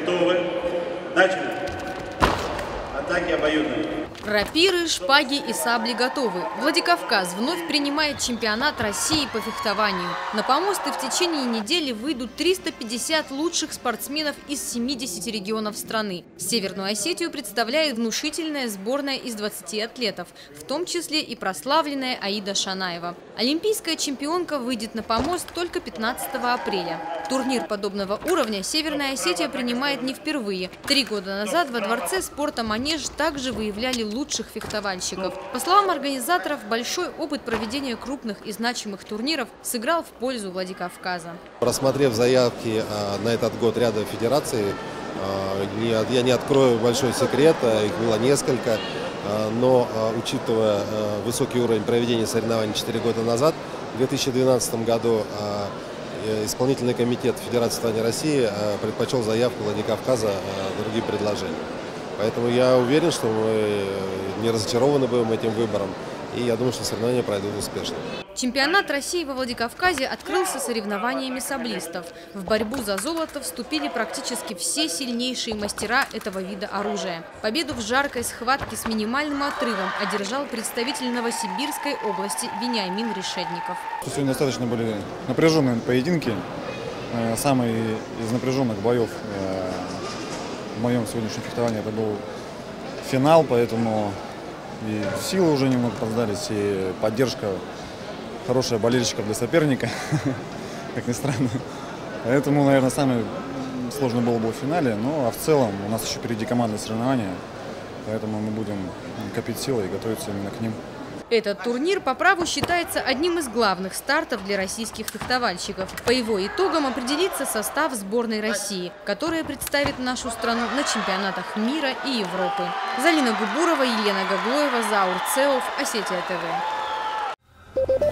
Готовы? Начали. Атаки обоюдные. Рапиры, шпаги и сабли готовы. Владикавказ вновь принимает чемпионат России по фехтованию. На помосты в течение недели выйдут 350 лучших спортсменов из 70 регионов страны. Северную Осетию представляет внушительная сборная из 20 атлетов, в том числе и прославленная Аида Шанаева. Олимпийская чемпионка выйдет на помост только 15 апреля. Турнир подобного уровня Северная Осетия принимает не впервые. 3 года назад во Дворце спорта «Манеж» также выявляли лучших фехтовальщиков. По словам организаторов, большой опыт проведения крупных и значимых турниров сыграл в пользу Владикавказа. Просмотрев заявки на этот год ряда федераций, я не открою большой секрет, их было несколько, но учитывая высокий уровень проведения соревнований 4 года назад, в 2012 году исполнительный комитет Федерации фехтования России предпочел заявку Владикавказа другим предложениям. Поэтому я уверен, что мы не разочарованы будем этим выбором, и я думаю, что соревнования пройдут успешно. Чемпионат России во Владикавказе открылся соревнованиями саблистов. В борьбу за золото вступили практически все сильнейшие мастера этого вида оружия. Победу в жаркой схватке с минимальным отрывом одержал представитель Новосибирской области Вениамин Решетников. Сегодня достаточно были напряженные поединки. Самый из напряженных боев в моем сегодняшнем фехтовании это был финал, поэтому и силы уже немного подсдались, и поддержка хорошая болельщиков для соперника, как ни странно. Поэтому, наверное, самый сложный был в финале, ну а в целом у нас еще впереди командные соревнования, поэтому мы будем копить силы и готовиться именно к ним. Этот турнир по праву считается одним из главных стартов для российских фехтовальщиков. По его итогам определится состав сборной России, которая представит нашу страну на чемпионатах мира и Европы. Залина Губурова, Елена Гаглоева, Заур Цеов, Осетия ТВ.